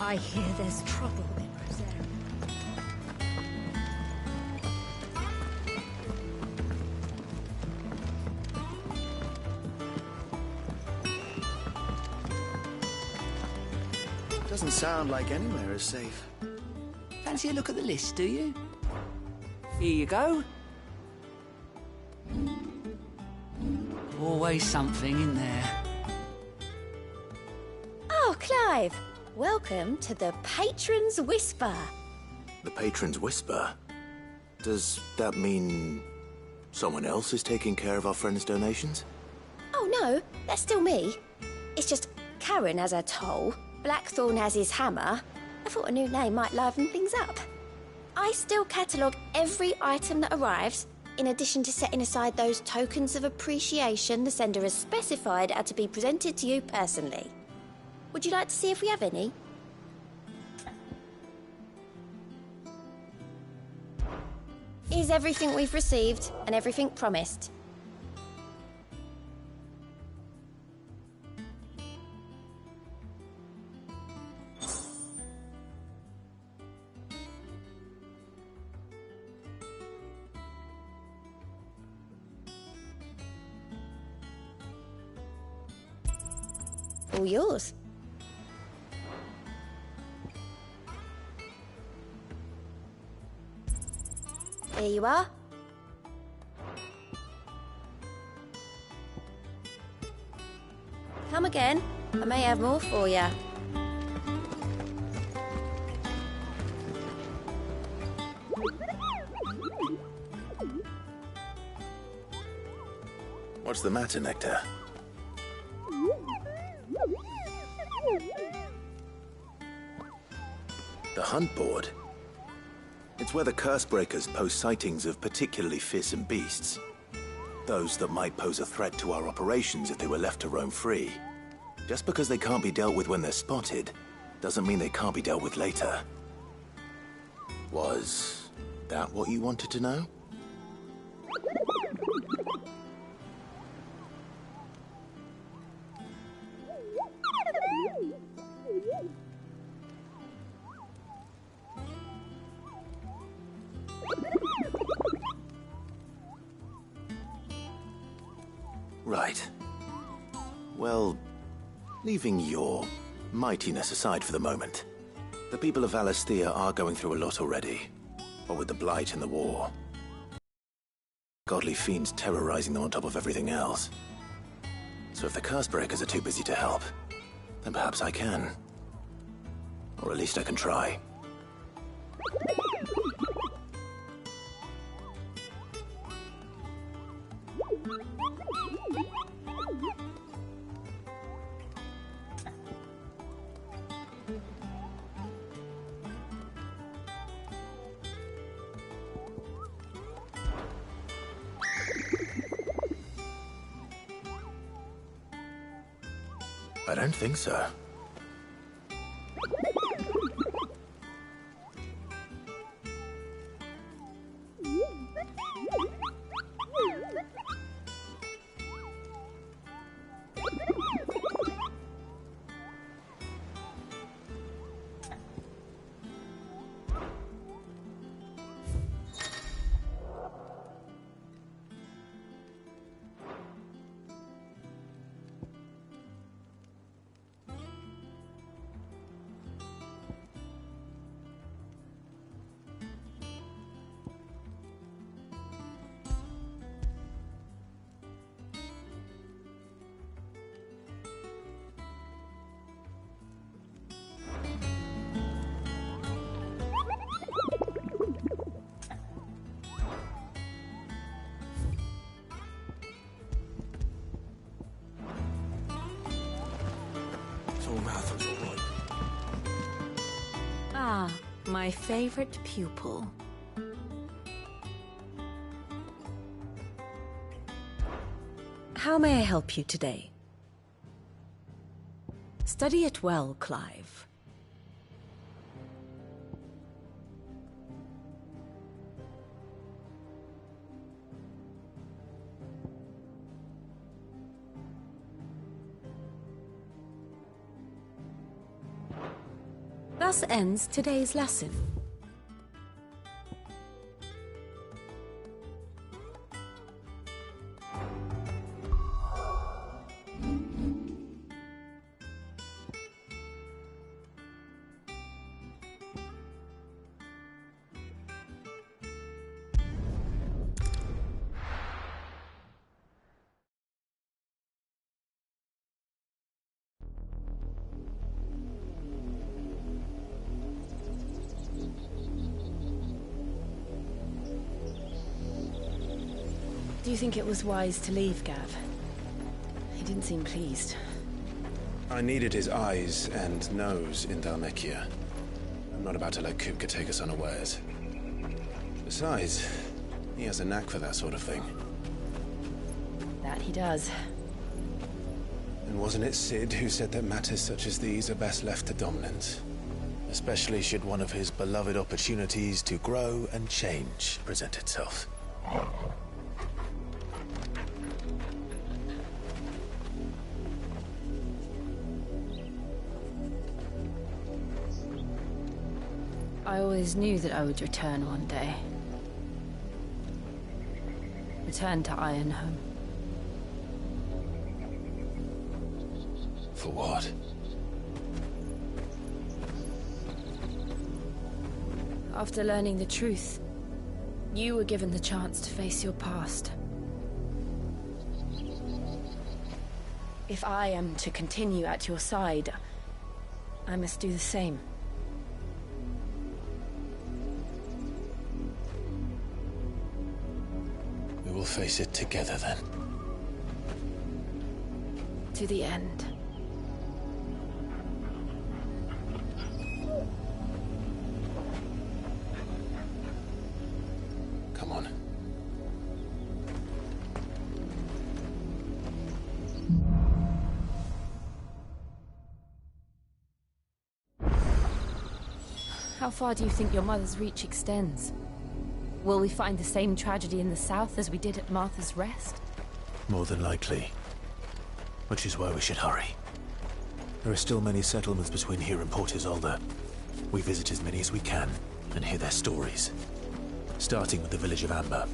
I hear there's trouble in Rosaria. Doesn't sound like anywhere is safe. Fancy a look at the list, do you? Here you go. Always something in there. Oh, Clive! Welcome to the Patron's Whisper. The Patron's Whisper? Does that mean someone else is taking care of our friend's donations? Oh no, that's still me. It's just Karen has her toll, Blackthorn has his hammer. I thought a new name might liven things up. I still catalogue every item that arrives, in addition to setting aside those tokens of appreciation the sender has specified are to be presented to you personally. Would you like to see if we have any? Here's everything we've received and everything promised. All yours. Here you are. Come again. I may have more for you. What's the matter, Nectar? The hunt board? It's where the Cursebreakers post sightings of particularly fearsome beasts. Those that might pose a threat to our operations if they were left to roam free. Just because they can't be dealt with when they're spotted, doesn't mean they can't be dealt with later. Was that what you wanted to know? Right. Well, leaving your mightiness aside for the moment, the people of Valisthea are going through a lot already. What with the Blight and the war. Godly fiends terrorizing them on top of everything else. So if the Cursebreakers are too busy to help, then perhaps I can. Or at least I can try. I don't think so. Ah, my favorite pupil. How may I help you today? Study it well, Clive. Thus ends today's lesson. Do you think it was wise to leave, Gav? He didn't seem pleased. I needed his eyes and nose in Dhalmekia. I'm not about to let Kupka take us unawares. Besides, he has a knack for that sort of thing. That he does. And wasn't it Sid who said that matters such as these are best left to dominance? Especially should one of his beloved opportunities to grow and change present itself. I always knew that I would return one day. Return to Ironhome. For what? After learning the truth, you were given the chance to face your past. If I am to continue at your side, I must do the same. We will face it together then. To the end. Come on. How far do you think your mother's reach extends? Will we find the same tragedy in the south as we did at Martha's Rest? More than likely. Which is why we should hurry. There are still many settlements between here and Port Isolde. We visit as many as we can and hear their stories. Starting with the village of Amber.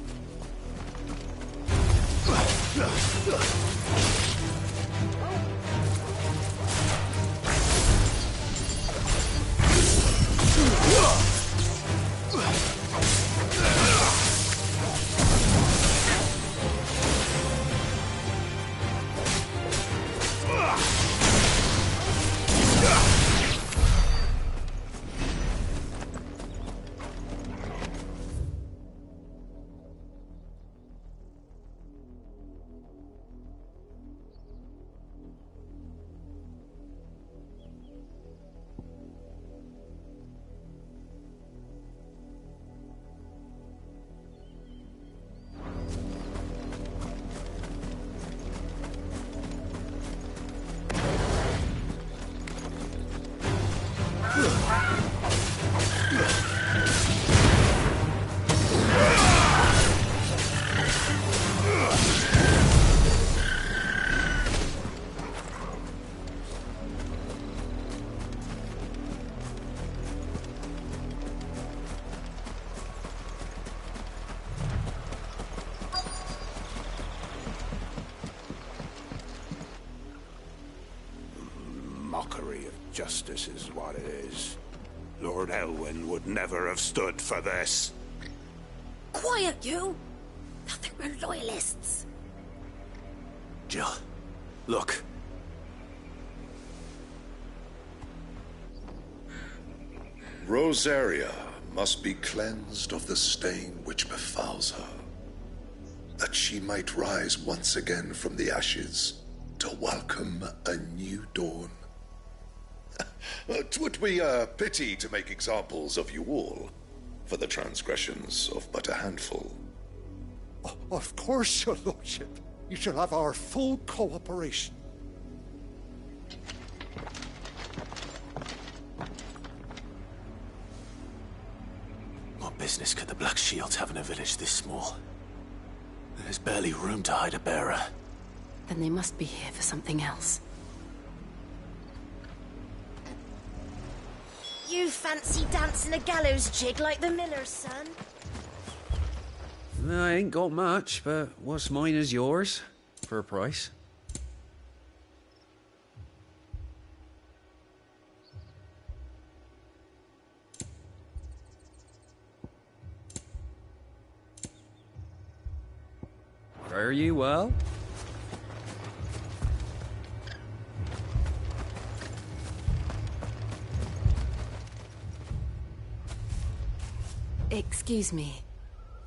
Mockery of justice is what it is. Lord Elwyn would never have stood for this. Quiet, you! Nothing but loyalists. Jill, look. Rosaria must be cleansed of the stain which befouls her, that she might rise once again from the ashes to welcome a new dawn. 'Twould be a pity to make examples of you all, for the transgressions of but a handful. Of course, your lordship. You shall have our full cooperation. What business could the Black Shields have in a village this small? There's barely room to hide a bearer. Then they must be here for something else. You you fancy dancing a gallows jig like the miller's son? I ain't got much, but what's mine is yours, for a price. Fare you well? Excuse me,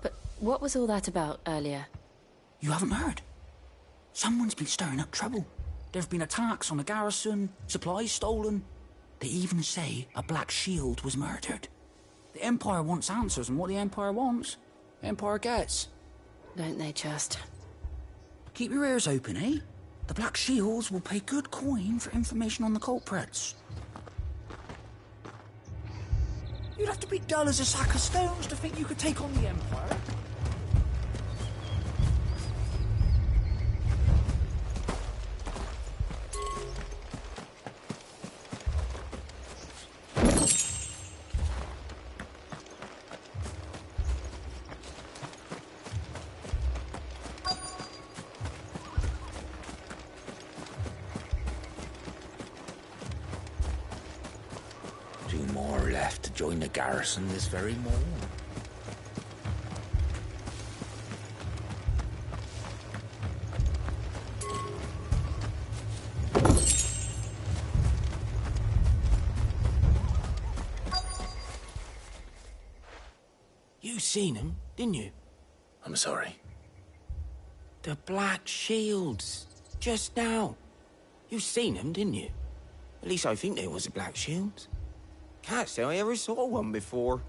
but what was all that about earlier? You haven't heard? Someone's been stirring up trouble. There have been attacks on the garrison, supplies stolen. They even say a Black Shield was murdered. The Empire wants answers, and what the Empire wants, the Empire gets. Don't they just? Keep your ears open, eh? The Black Shields will pay good coin for information on the culprits. You'd have to be dull as a sack of stones to think you could take on the Empire. Join the garrison this very morning. You seen him, didn't you? I'm sorry. The Black Shields. Just now. You seen them, didn't you? At least I think there was a Black Shields. Can't say I ever saw one before.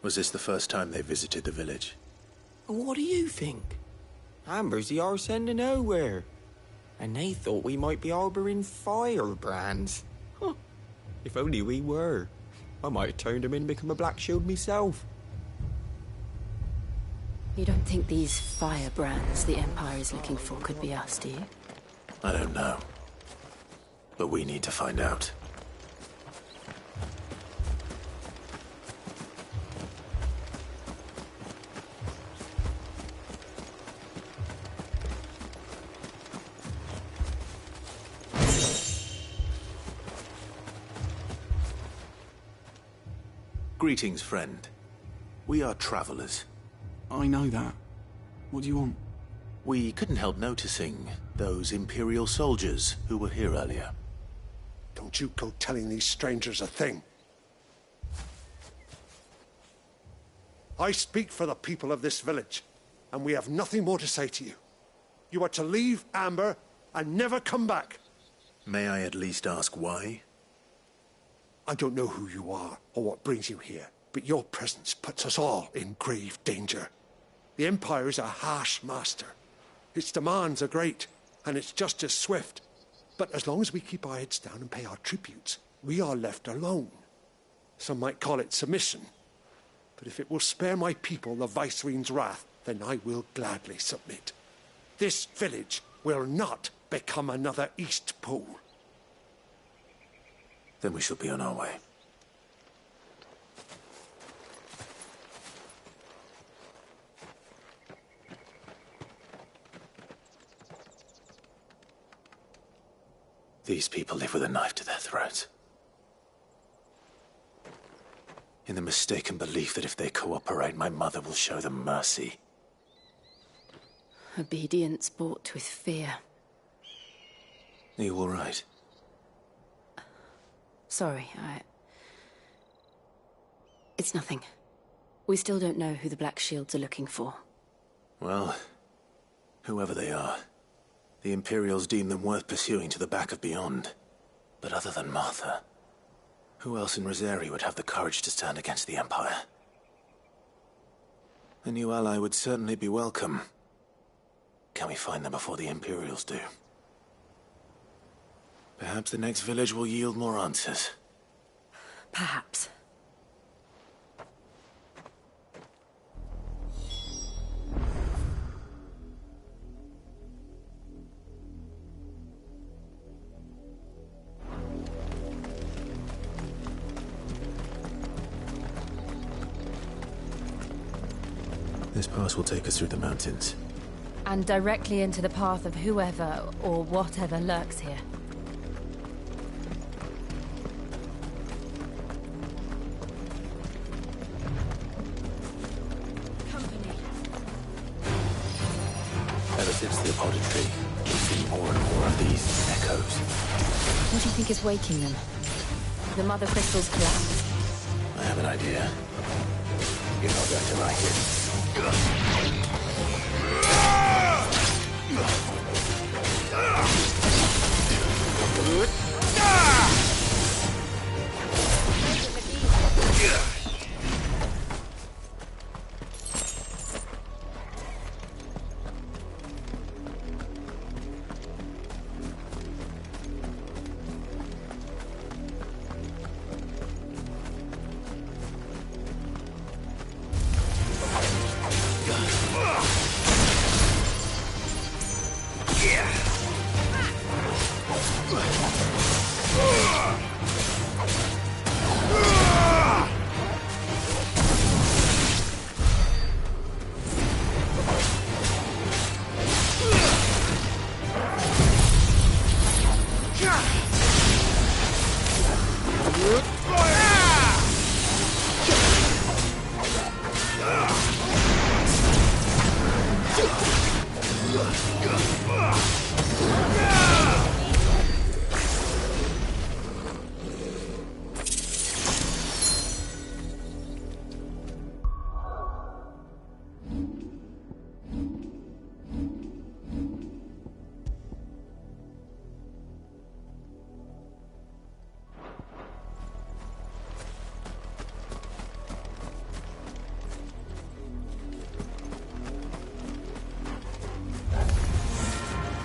Was this the first time they visited the village? What do you think? Amber's the arse end of nowhere. And they thought we might be harbouring firebrands. Huh. If only we were. I might have turned them in and become a Black Shield myself. You don't think these firebrands the Empire is looking for could be us, do you? I don't know. But we need to find out. Greetings, friend. We are travelers. I know that. What do you want? We couldn't help noticing those Imperial soldiers who were here earlier. Don't you go telling these strangers a thing. I speak for the people of this village, and we have nothing more to say to you. You are to leave Amber and never come back. May I at least ask why? I don't know who you are or what brings you here, but your presence puts us all in grave danger. The Empire is a harsh master. Its demands are great, and its justice swift. But as long as we keep our heads down and pay our tributes, we are left alone. Some might call it submission. But if it will spare my people the Viceroy's wrath, then I will gladly submit. This village will not become another East Pole. Then we shall be on our way. These people live with a knife to their throats. In the mistaken belief that if they cooperate, my mother will show them mercy. Obedience bought with fear. Are you all right? Sorry, It's nothing. We still don't know who the Black Shields are looking for. Well, whoever they are, the Imperials deem them worth pursuing to the back of beyond. But other than Martha, who else in Rosaria would have the courage to stand against the Empire? A new ally would certainly be welcome. Can we find them before the Imperials do? Perhaps the next village will yield more answers. Perhaps. This pass will take us through the mountains. And directly into the path of whoever or whatever lurks here. Company. Ever since the apothecary, we've seen more and more of these echoes. What do you think is waking them? The mother crystal's collapse? I have an idea. You're not going to like it.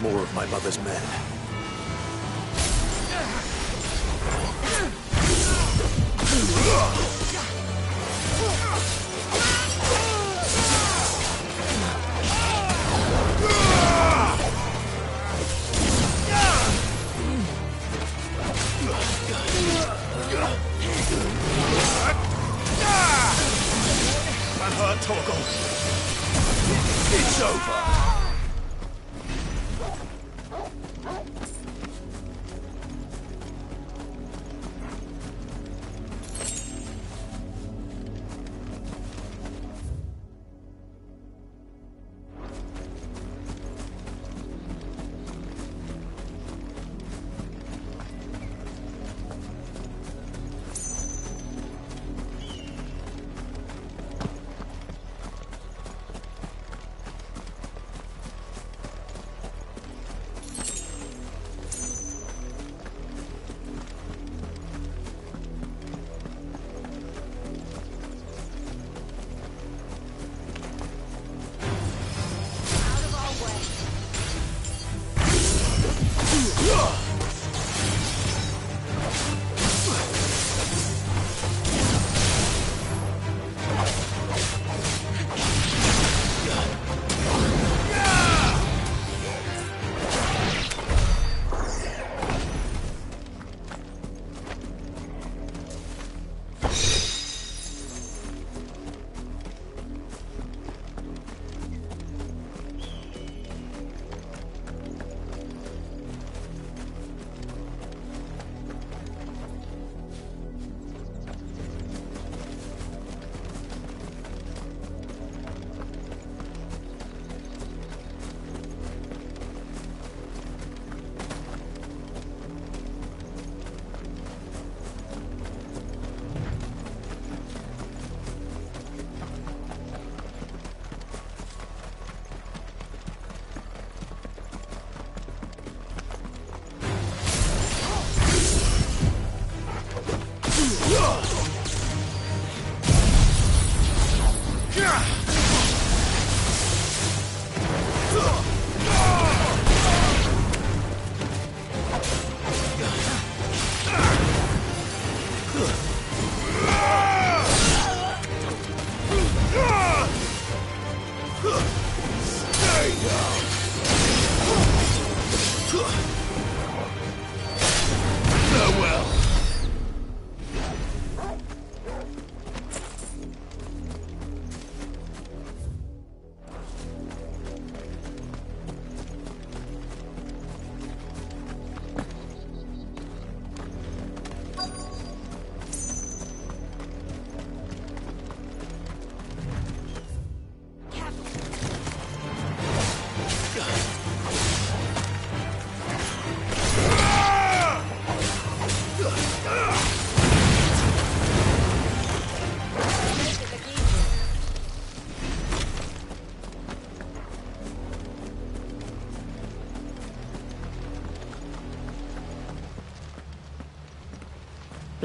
More of my mother's men. I'm hurt, Torgal. It's over.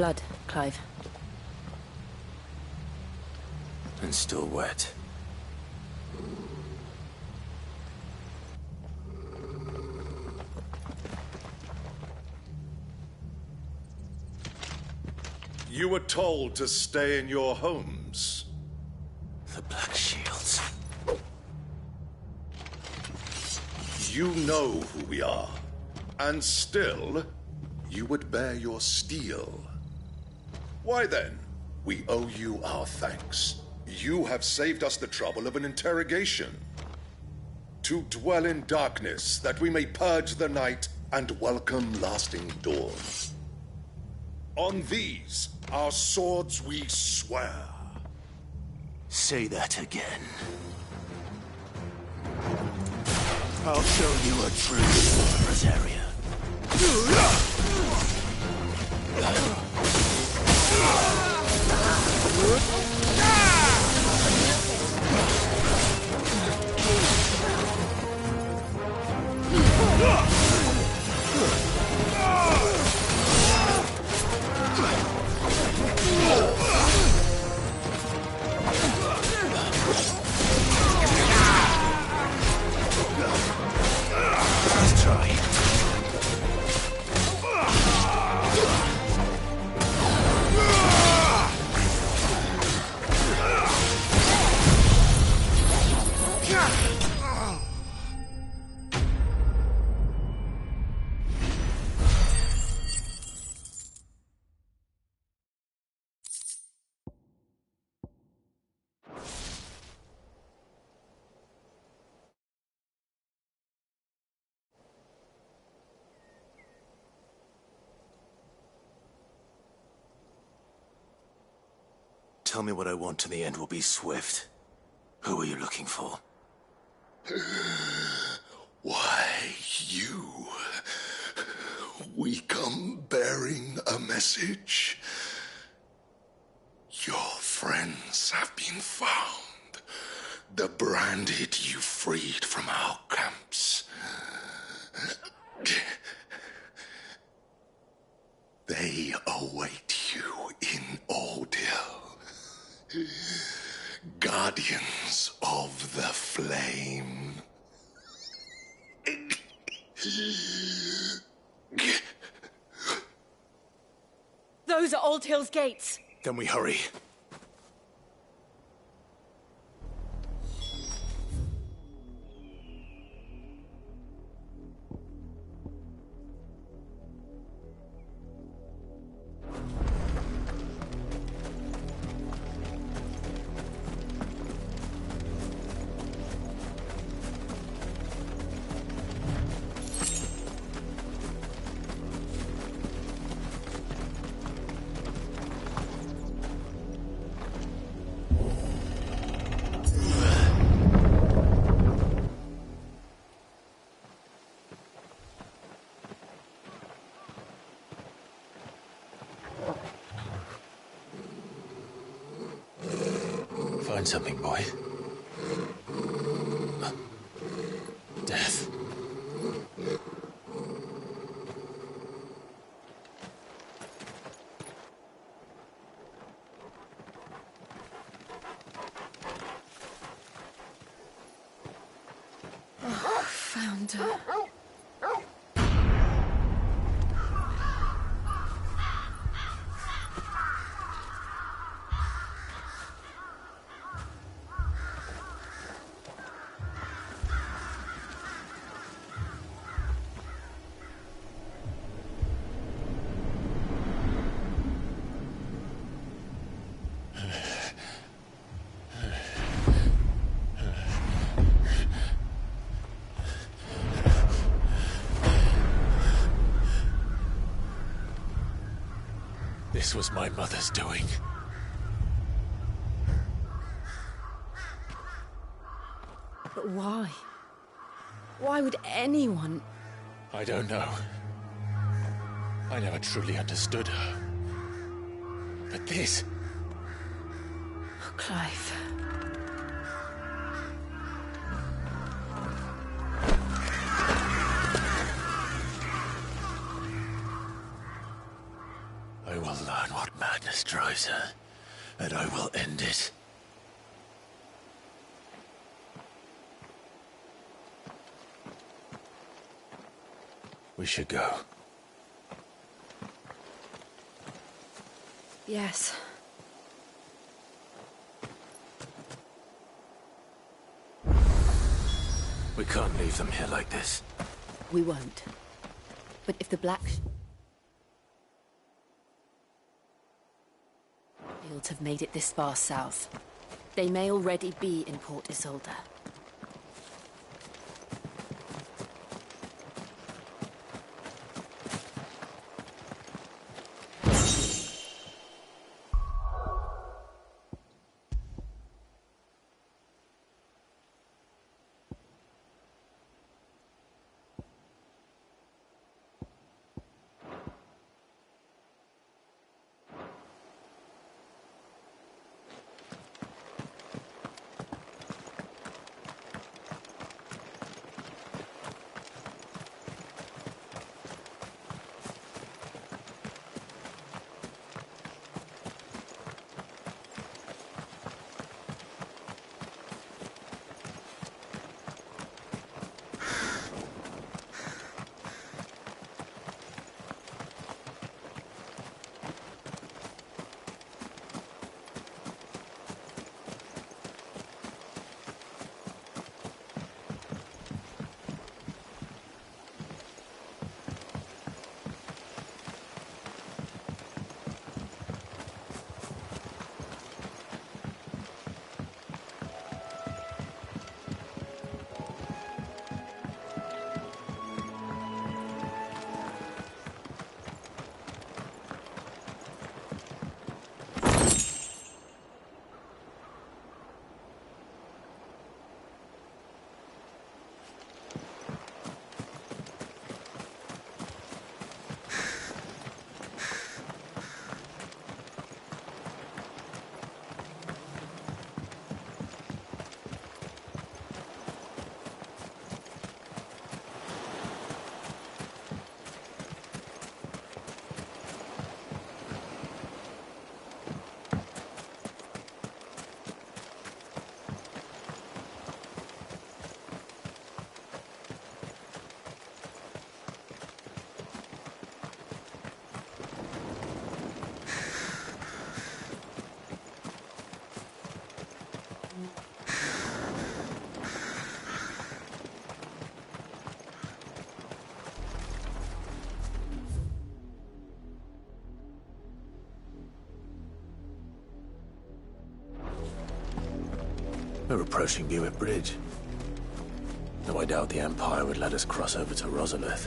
blood, Clive. And still wet. You were told to stay in your homes. The Black Shields. You know who we are. And still, you would bear your steel. Why then? We owe you our thanks. You have saved us the trouble of an interrogation. To dwell in darkness, that we may purge the night and welcome lasting dawn. On these, our swords we swear. Say that again. I'll show you a true Rosaria. Let's try. Tell me what I want and the end will be swift. Who are you looking for? Why, you. We come bearing a message. Your friends have been found. The branded you freed from our camps. They await you in Ordeal. Guardians of the Flame. Those are Old Hill's gates. Then we hurry. Find something, boy. Death. Found her. This was my mother's doing. But why? Why would anyone... I don't know. I never truly understood her. But this... Oh, Clive. I will learn closer, and I will end it. We should go. Yes. We can't leave them here like this. We won't. But if the Black Shields have made it this far south, they may already be in Port Isolde. We're approaching Buick Bridge. Though I doubt the Empire would let us cross over to Rosaria.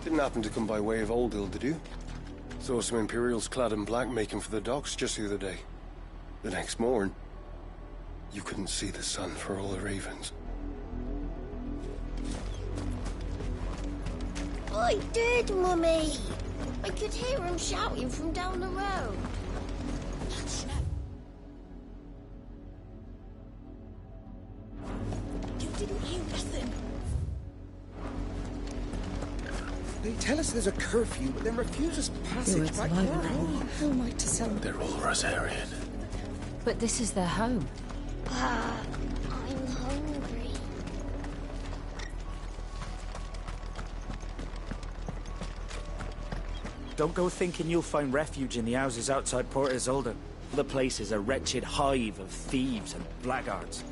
Didn't happen to come by way of Oldhill, did you? Saw some Imperials clad in black making for the docks just the other day. The next morn, you couldn't see the sun for all the ravens. I did, Mummy. I could hear him shouting from down the road. You didn't hear nothing. They tell us there's a curfew, but then refuse us passage back to our home. How am I to sell them? They're all Rosarian. But this is their home. I'm hungry. Don't go thinking you'll find refuge in the houses outside Port Isolde. The place is a wretched hive of thieves and blackguards.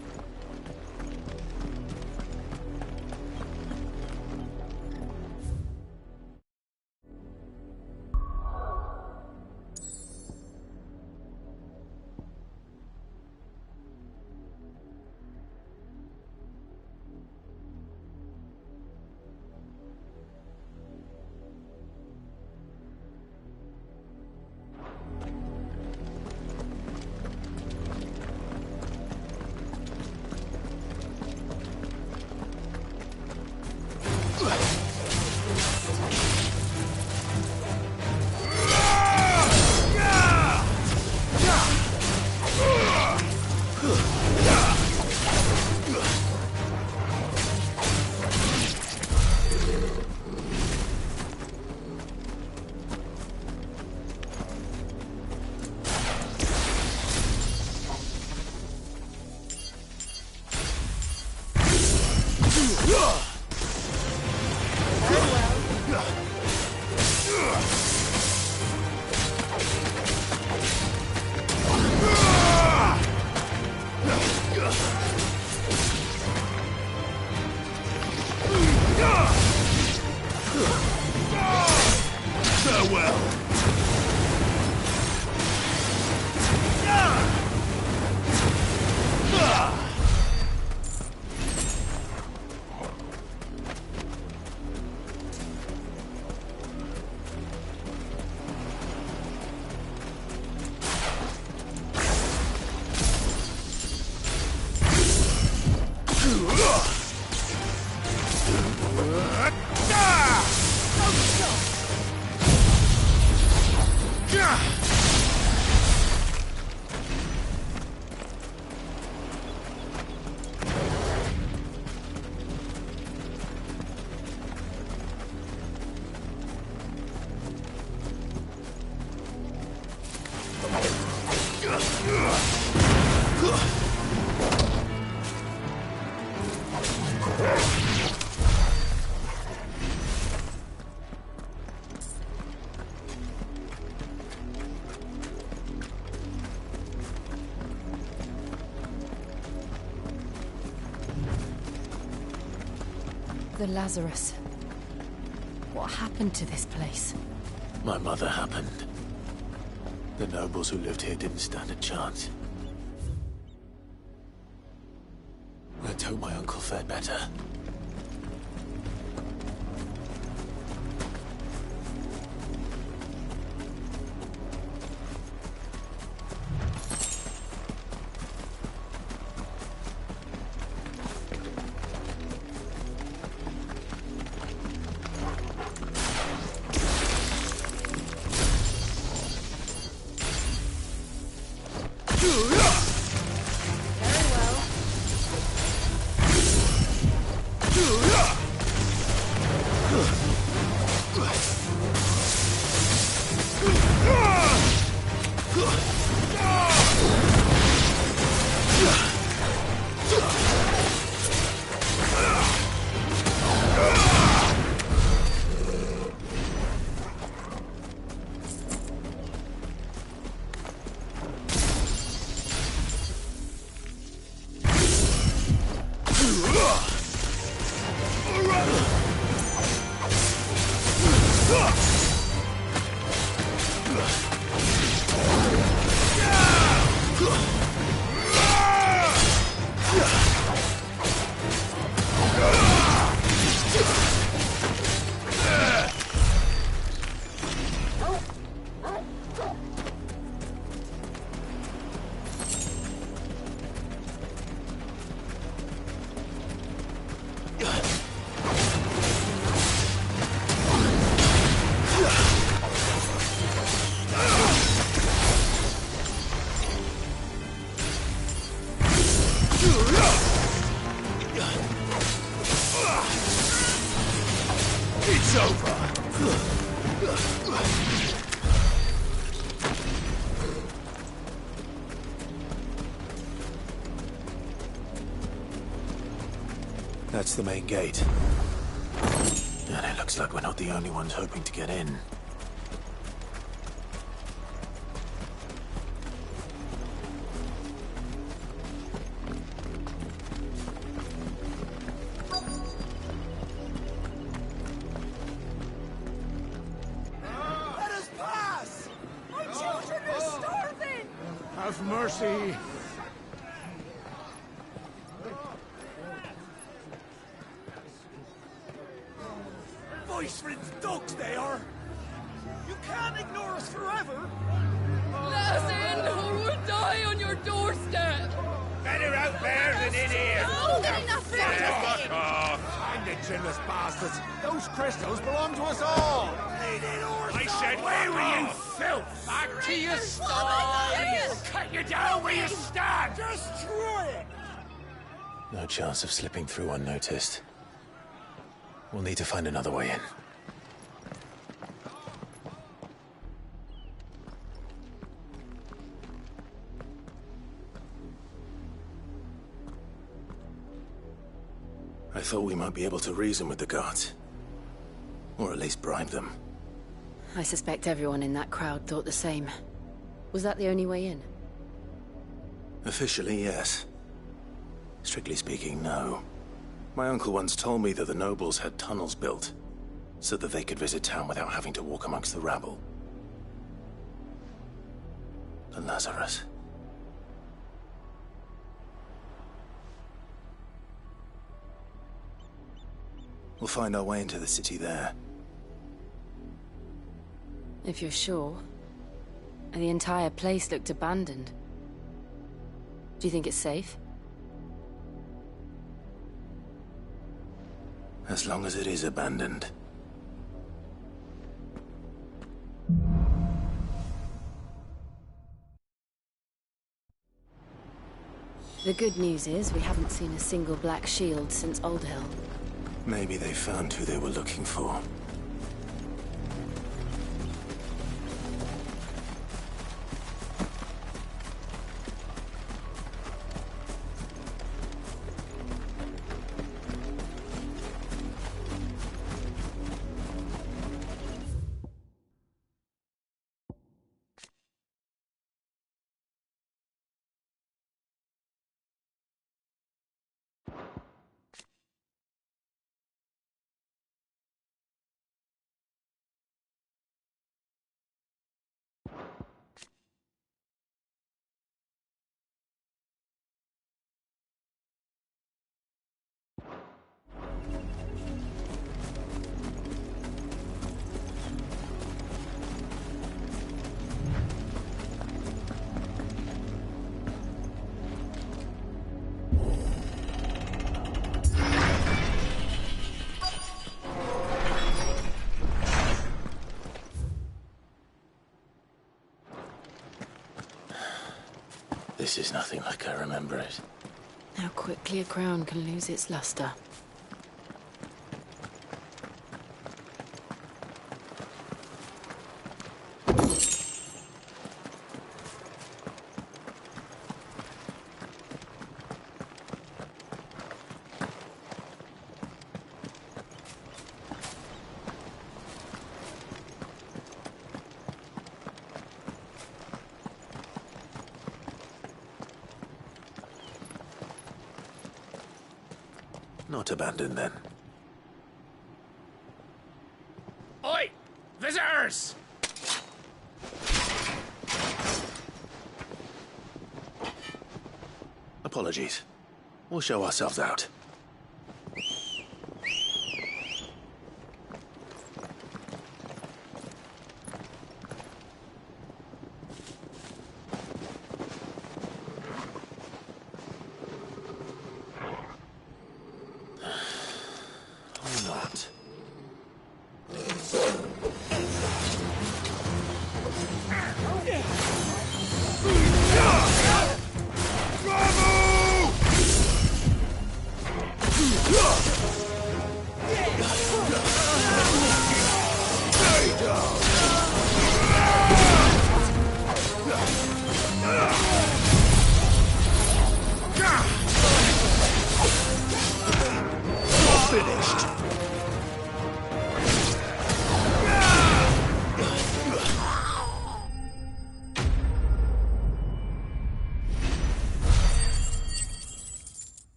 The Lazarus. What happened to this place? My mother happened. The nobles who lived here didn't stand a chance. Let's hope my uncle fared better. That's the main gate. And it looks like we're not the only ones hoping to get in. Let us pass! My children are starving! Have mercy! Voice-ridden dogs they are! You can't ignore us forever! Let us in, or we'll die on your doorstep! Better out there than in here! Oh, get enough for Fuck off! Find the chinless bastards! Those crystals belong to us all! I said, where were you, filth? Back to your stall! Cut you down where you stand! Destroy it! No chance of slipping through unnoticed. We'll need to find another way in. I thought we might be able to reason with the guards. Or at least bribe them. I suspect everyone in that crowd thought the same. Was that the only way in? Officially, yes. Strictly speaking, no. My uncle once told me that the nobles had tunnels built, so that they could visit town without having to walk amongst the rabble. And Lazarus. We'll find our way into the city there. If you're sure. The entire place looked abandoned. Do you think it's safe? As long as it is abandoned. The good news is we haven't seen a single black shield since Old Hill. Maybe they found who they were looking for. This is nothing like I remember it. How quickly a crown can lose its luster. Not abandoned, then. Oi! Visitors! Apologies. We'll show ourselves out.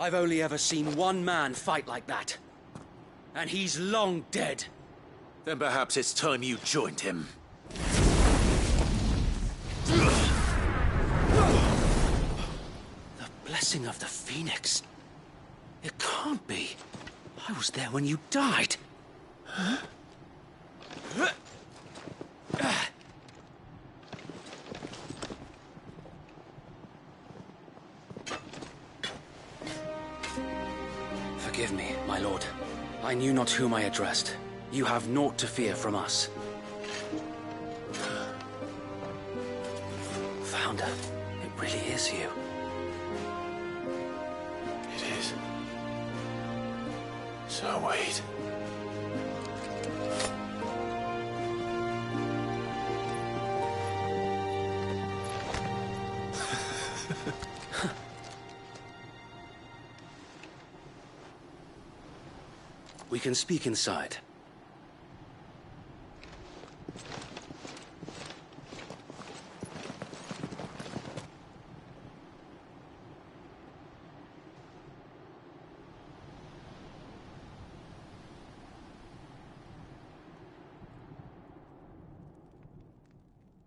I've only ever seen one man fight like that. And he's long dead. Then perhaps it's time you joined him. The blessing of the Phoenix. It can't be. I was there when you died. Huh? Forgive me, my lord. I knew not whom I addressed. You have naught to fear from us. Founder, it really is you. It is. So wait. We can speak inside.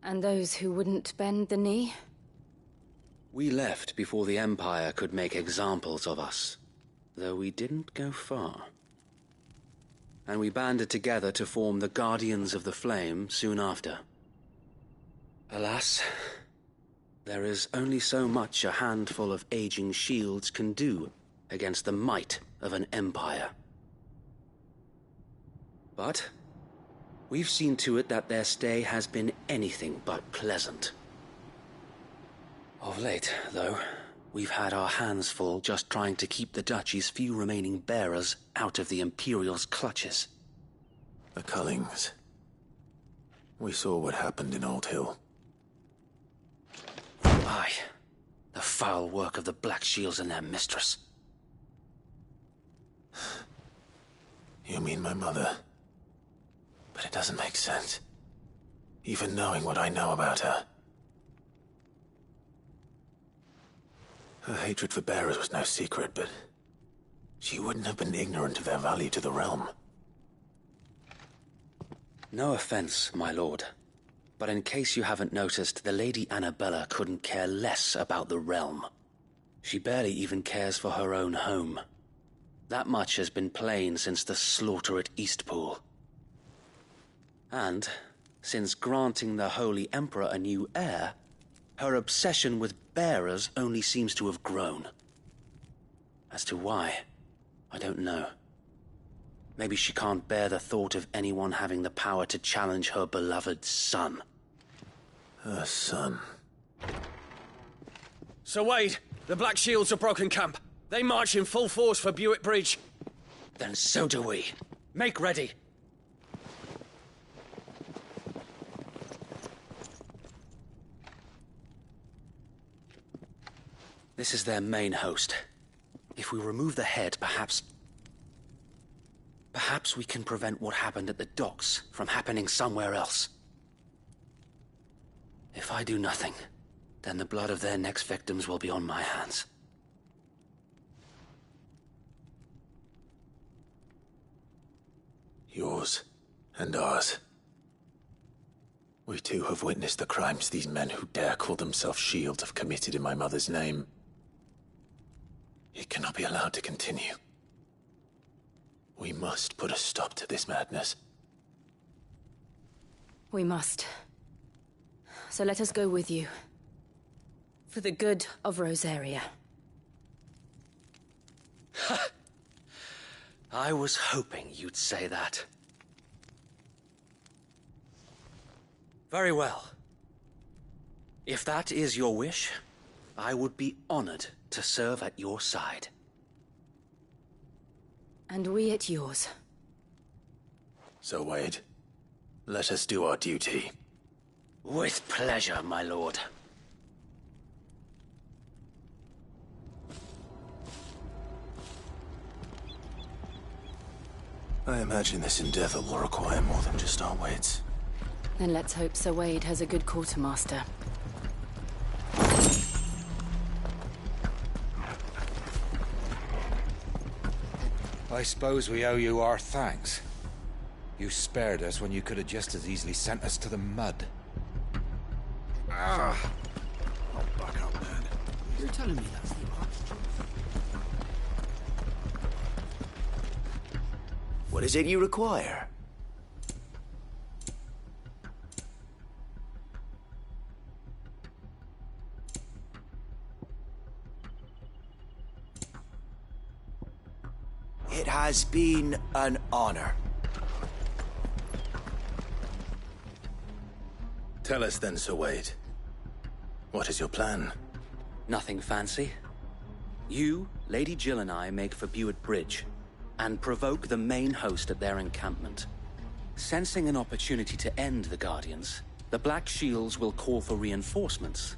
And those who wouldn't bend the knee? We left before the Empire could make examples of us, though we didn't go far. And we banded together to form the Guardians of the Flame soon after. Alas, there is only so much a handful of aging shields can do against the might of an empire. But we've seen to it that their stay has been anything but pleasant. Of late, though, we've had our hands full just trying to keep the Duchy's few remaining bearers out of the Imperial's clutches. The Cullings. We saw what happened in Old Hill. Aye. The foul work of the Black Shields and their mistress. You mean my mother? But it doesn't make sense. Even knowing what I know about her. Her hatred for bearers was no secret, but she wouldn't have been ignorant of their value to the realm. No offense, my lord, but in case you haven't noticed, the Lady Annabella couldn't care less about the realm. She barely even cares for her own home. That much has been plain since the slaughter at Eastpool. And, since granting the Holy Emperor a new heir, her obsession with bearers only seems to have grown. As to why, I don't know. Maybe she can't bear the thought of anyone having the power to challenge her beloved son. Her son. Sir Wade, the Black Shields have broken camp. They march in full force for Buick Bridge. Then so do we. Make ready. This is their main host. If we remove the head, perhaps we can prevent what happened at the docks from happening somewhere else. If I do nothing, then the blood of their next victims will be on my hands. Yours and ours. We too have witnessed the crimes these men who dare call themselves Shields have committed in my mother's name. It cannot be allowed to continue. We must put a stop to this madness. We must. So let us go with you. For the good of Rosaria. I was hoping you'd say that. Very well. If that is your wish, I would be honored to serve at your side. And we at yours. So, Wade, let us do our duty. With pleasure, my lord. I imagine this endeavor will require more than just our wits. Then let's hope Sir Wade has a good quartermaster. I suppose we owe you our thanks. You spared us when you could have just as easily sent us to the mud. Ah! Oh, back up, man. You're telling me that's the art? What is it you require? It has been an honor. Tell us then, Sir Wade. What is your plan? Nothing fancy. You, Lady Jill and I make for Buett Bridge and provoke the main host at their encampment. Sensing an opportunity to end the Guardians, the Black Shields will call for reinforcements,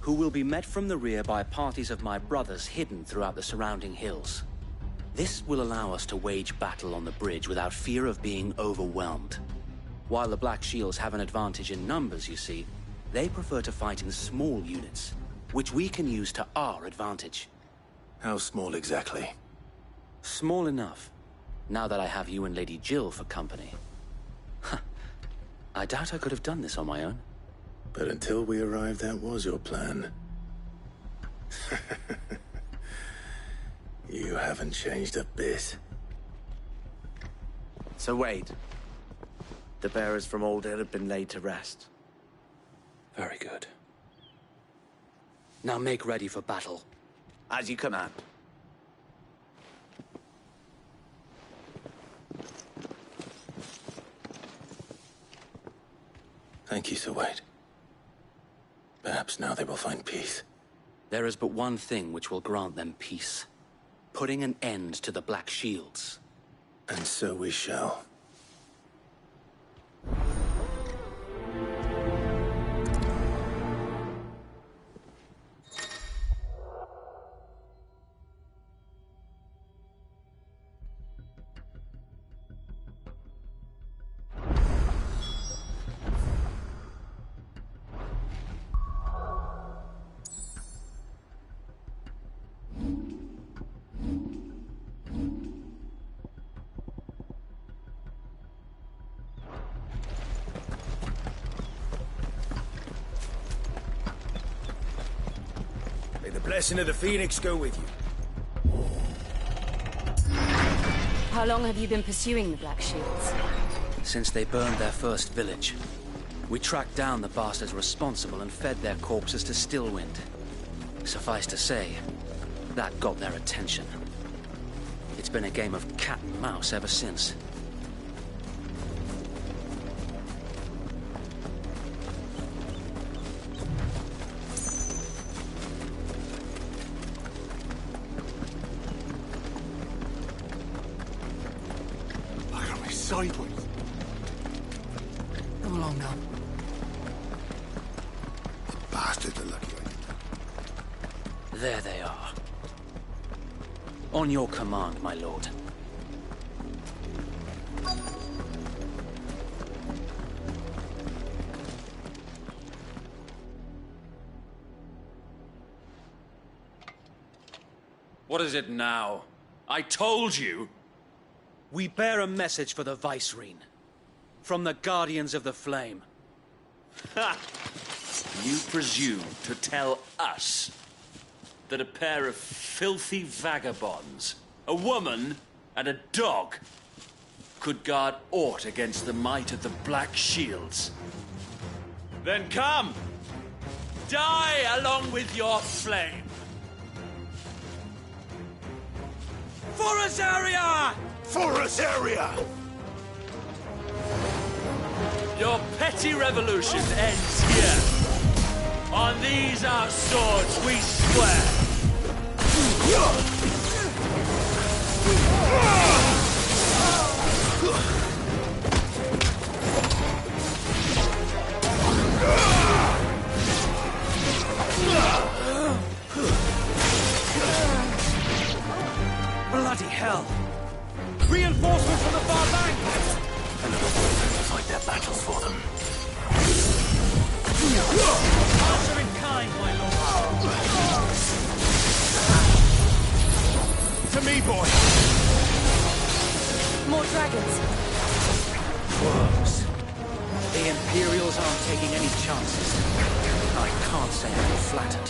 who will be met from the rear by parties of my brothers hidden throughout the surrounding hills. This will allow us to wage battle on the bridge without fear of being overwhelmed. While the Black Shields have an advantage in numbers, you see, they prefer to fight in small units, which we can use to our advantage. How small exactly? Small enough, now that I have you and Lady Jill for company. I doubt I could have done this on my own. But until we arrived, that was your plan. You haven't changed a bit. So Wade, the bearers from Oldale have been laid to rest. Very good. Now make ready for battle. As you command. Thank you, Sir Wade. Perhaps now they will find peace. There is but one thing which will grant them peace. Putting an end to the Black Shields. And so we shall. Blessing of the Phoenix go with you. How long have you been pursuing the Black Shields? Since they burned their first village. We tracked down the bastards responsible and fed their corpses to Stillwind. Suffice to say, that got their attention. It's been a game of cat and mouse ever since. Sideways. Come along now. The bastards are lucky. There they are. On your command, my lord. What is it now? I told you! We bear a message for the Vicereine. From the Guardians of the Flame. Ha! You presume to tell us that a pair of filthy vagabonds, a woman and a dog, could guard aught against the might of the Black Shields? Then come! Die along with your flame! For Rosaria! For Rosaria! Your petty revolution ends here. On these our swords we swear. Bloody hell! Reinforcements from the far bank! Another warrior to fight their battles for them. Answer in kind, my lord. To me, boy! dragons. Worms. The Imperials aren't taking any chances. I can't say I'm flattered.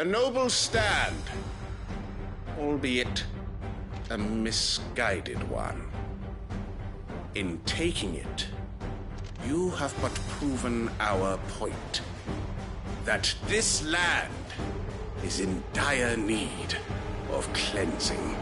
A noble stand, albeit a misguided one. In taking it, you have but proven our point, that this land is in dire need of cleansing.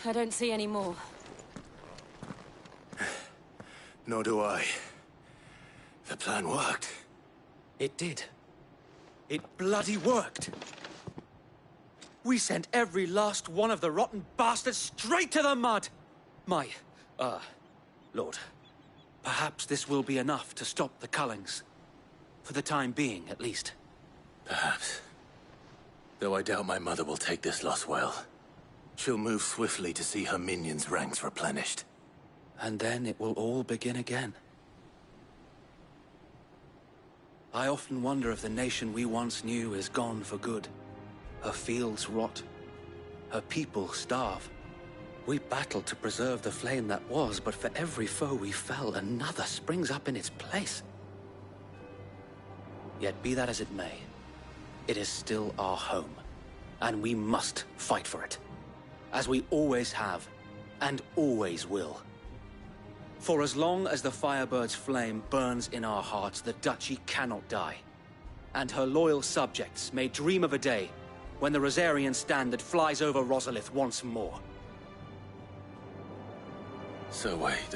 I don't see any more. Nor do I. The plan worked. It did. It bloody worked. We sent every last one of the rotten bastards straight to the mud! Lord, perhaps this will be enough to stop the Cullings. For the time being, at least. Perhaps. Though I doubt my mother will take this loss well. She'll move swiftly to see her minions' ranks replenished. And then it will all begin again. I often wonder if the nation we once knew is gone for good. Her fields rot. Her people starve. We battled to preserve the flame that was, but for every foe we fell, another springs up in its place. Yet be that as it may, it is still our home, and we must fight for it. As we always have, and always will. For as long as the Firebird's flame burns in our hearts, the Duchy cannot die. And her loyal subjects may dream of a day when the Rosarian standard flies over Rosalith once more. So wait,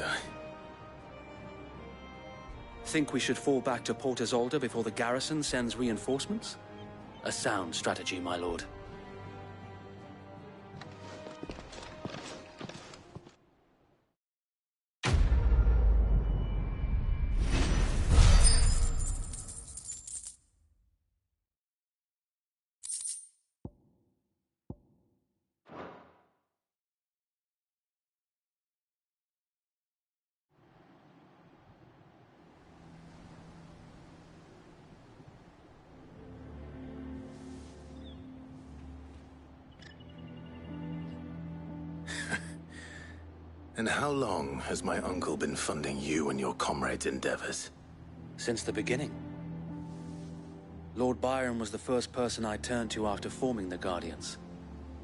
Think we should fall back to Port Isolde before the garrison sends reinforcements? A sound strategy, my lord. And how long has my uncle been funding you and your comrades' endeavors? Since the beginning. Lord Byron was the first person I turned to after forming the Guardians.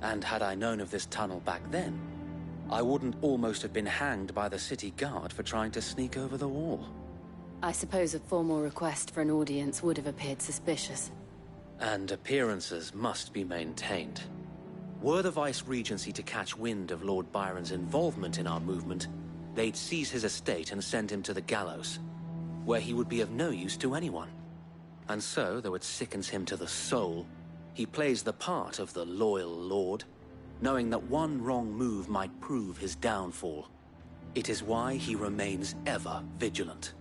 And had I known of this tunnel back then, I wouldn't almost have been hanged by the city guard for trying to sneak over the wall. I suppose a formal request for an audience would have appeared suspicious. And appearances must be maintained. Were the Vice-Regency to catch wind of Lord Byron's involvement in our movement, they'd seize his estate and send him to the gallows, where he would be of no use to anyone. And so, though it sickens him to the soul, he plays the part of the loyal lord, knowing that one wrong move might prove his downfall. It is why he remains ever vigilant.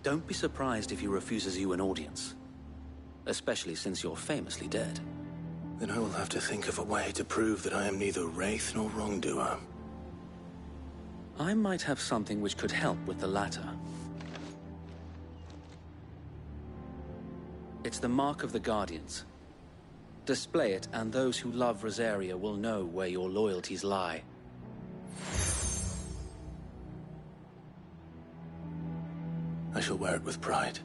Don't be surprised if he refuses you an audience, especially since you're famously dead. Then I will have to think of a way to prove that I am neither wraith nor wrongdoer. I might have something which could help with the latter. It's the mark of the Guardians. Display it, and those who love Rosaria will know where your loyalties lie. I shall wear it with pride.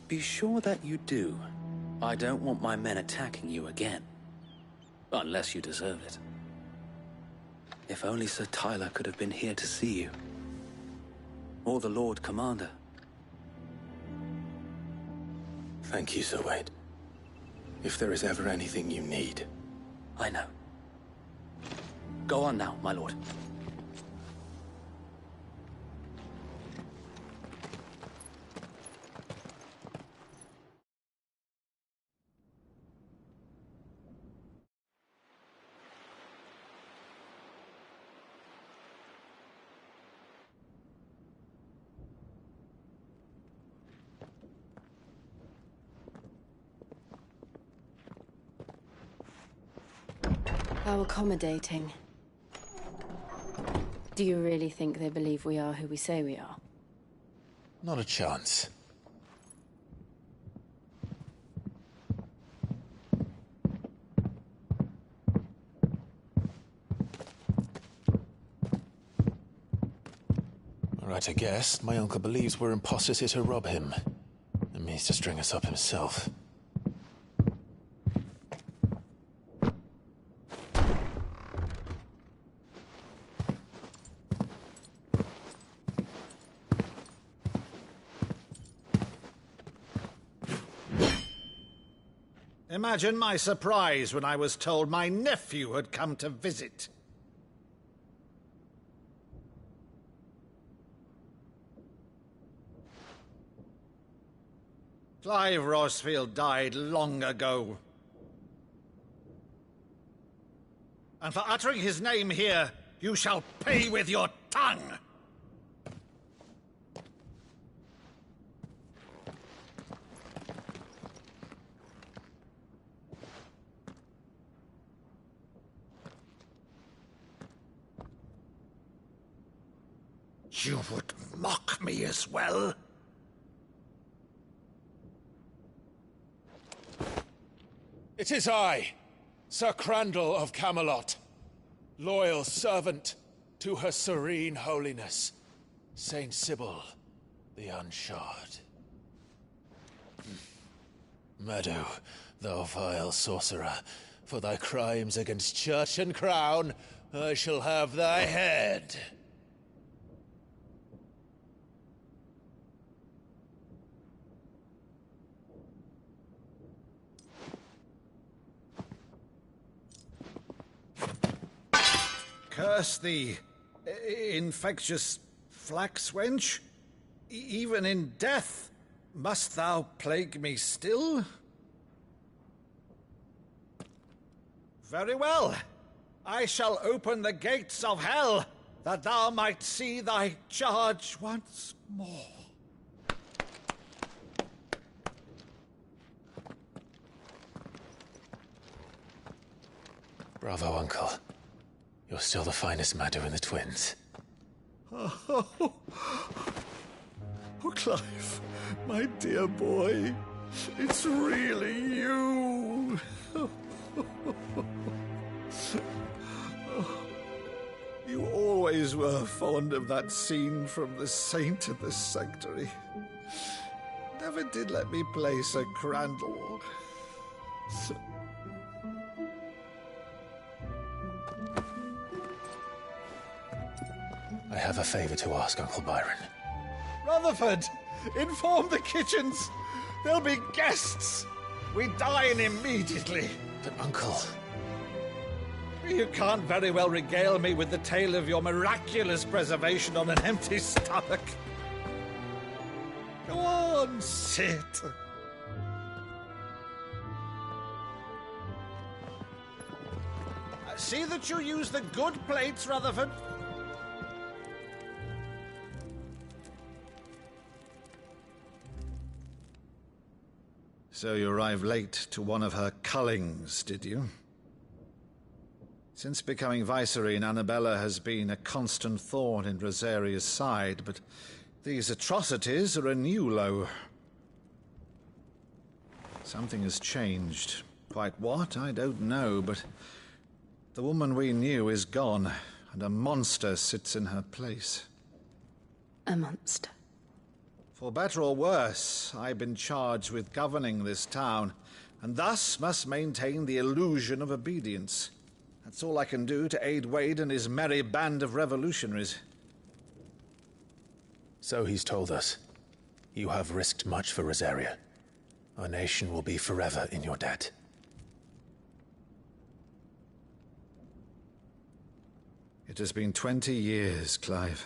Be sure that you do. I don't want my men attacking you again. Unless you deserve it. If only Sir Tyler could have been here to see you. Or the Lord Commander. Thank you, Sir Wade. If there is ever anything you need. I know. Go on now, my lord. How accommodating. Do you really think they believe we are who we say we are? Not a chance. Right, I guess. My uncle believes we're imposters here to rob him. And means to string us up himself. Imagine my surprise when I was told my nephew had come to visit. Clive Rosfield died long ago. And for uttering his name here, you shall pay with your tongue! You would mock me as well? It is I, Sir Crandall of Camelot, loyal servant to Her Serene Holiness, Saint Sybil the Unshod. Meadow, thou vile sorcerer, for thy crimes against church and crown, I shall have thy head. Curse thee, infectious flax wench. Even in death, must thou plague me still? Very well. I shall open the gates of hell, that thou might see thy charge once more. Bravo, Uncle. You're still the finest Maddo in the twins. Oh, Clive, my dear boy, it's really you. You You always were fond of that scene from The Saint and the Sanctuary. Never did let me play Sir Crandall. I have a favor to ask, Uncle Byron. Rutherford, inform the kitchens. There'll be guests. We dine immediately. But, Uncle... You can't very well regale me with the tale of your miraculous preservation on an empty stomach. Go on, sit. See that you use the good plates, Rutherford. So you arrived late to one of her cullings, did you? Since becoming Vicereine, Annabella has been a constant thorn in Rosaria's side, but these atrocities are a new low. Something has changed. Quite what, I don't know, but the woman we knew is gone, and a monster sits in her place. A monster? For better or worse, I've been charged with governing this town, and thus must maintain the illusion of obedience. That's all I can do to aid Wade and his merry band of revolutionaries. So he's told us. You have risked much for Rosaria. Our nation will be forever in your debt. It has been 20 years, Clive.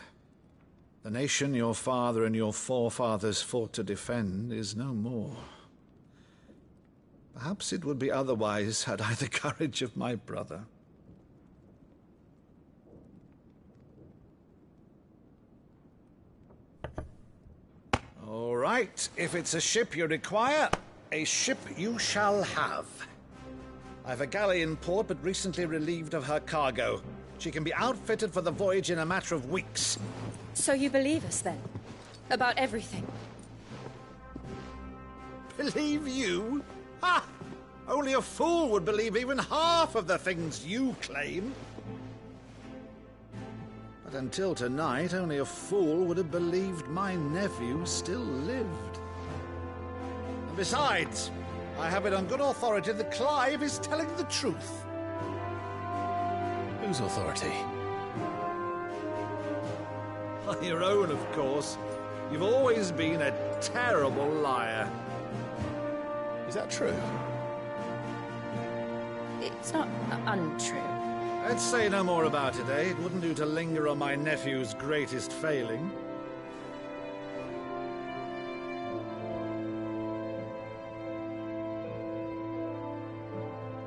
The nation your father and your forefathers fought to defend is no more. Perhaps it would be otherwise had I the courage of my brother. All right, if it's a ship you require, a ship you shall have. I've a galley in port, but recently relieved of her cargo. She can be outfitted for the voyage in a matter of weeks. So you believe us, then? About everything? Believe you? Ha! Only a fool would believe even half of the things you claim. But until tonight, only a fool would have believed my nephew still lived. And besides, I have it on good authority that Clive is telling the truth. Whose authority? On your own, of course. You've always been a terrible liar. Is that true? It's not untrue. Let's say no more about it, eh? It wouldn't do to linger on my nephew's greatest failing.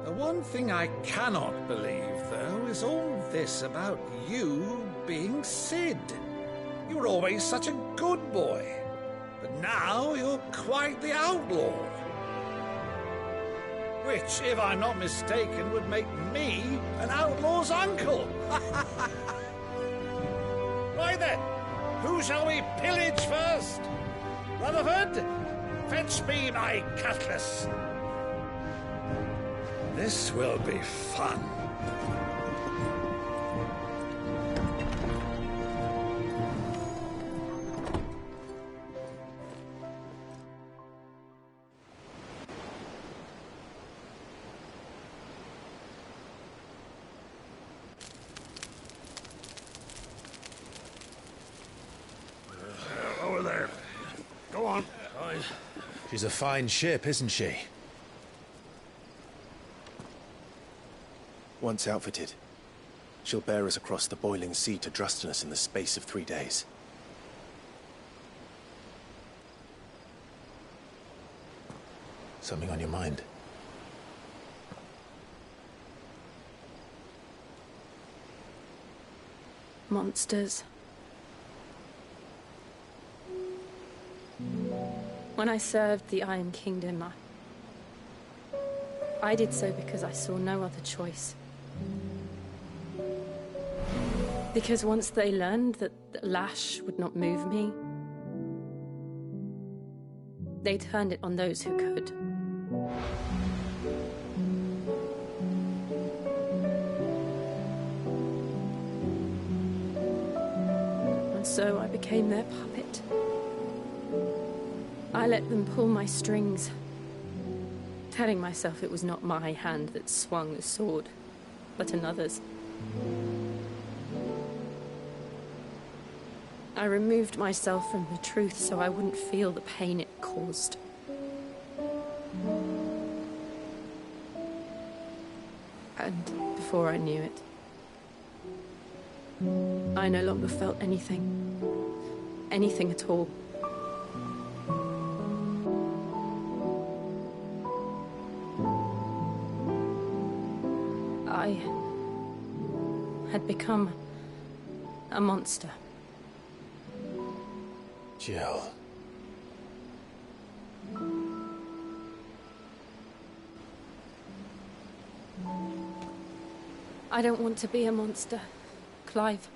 The one thing I cannot believe, though, is all this about you being Sid. You were always such a good boy, but now you're quite the outlaw. Which, if I'm not mistaken, would make me an outlaw's uncle. Right then, who shall we pillage first? Rutherford, fetch me my cutlass. This will be fun. Over there. Go on. She's a fine ship, isn't she? Once outfitted, she'll bear us across the boiling sea to Drustinus in the space of 3 days. Something on your mind? Monsters. When I served the Iron Kingdom, I did so because I saw no other choice. Because once they learned that the lash would not move me, they turned it on those who could. So I became their puppet. I let them pull my strings, telling myself it was not my hand that swung the sword, but another's. I removed myself from the truth so I wouldn't feel the pain it caused. And before I knew it, I no longer felt anything. Anything at all. I had become a monster. Jill. I don't want to be a monster, Clive.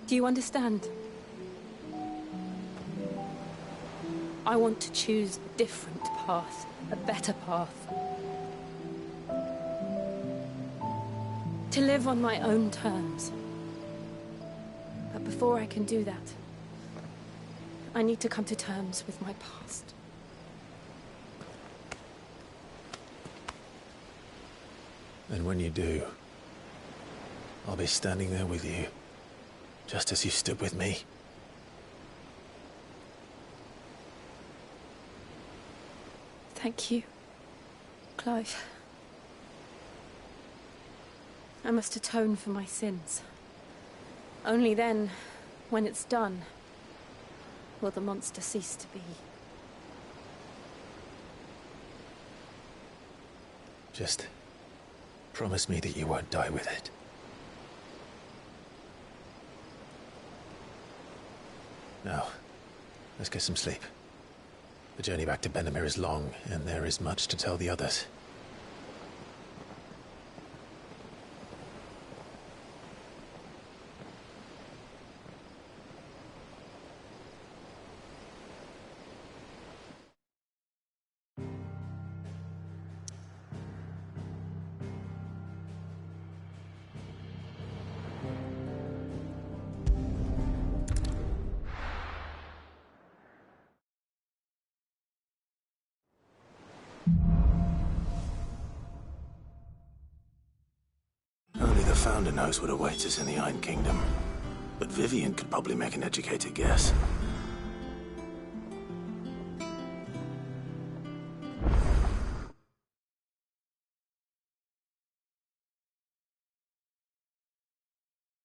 Do you understand? I want to choose a different path, a better path. To live on my own terms. But before I can do that, I need to come to terms with my past. And when you do, I'll be standing there with you, just as you stood with me. Thank you, Clive. I must atone for my sins. Only then, when it's done, will the monster cease to be. Just promise me that you won't die with it. Now, let's get some sleep. The journey back to Benamir is long, and there is much to tell the others. Only the Founder knows what awaits us in the Iron Kingdom. But Vivian could probably make an educated guess.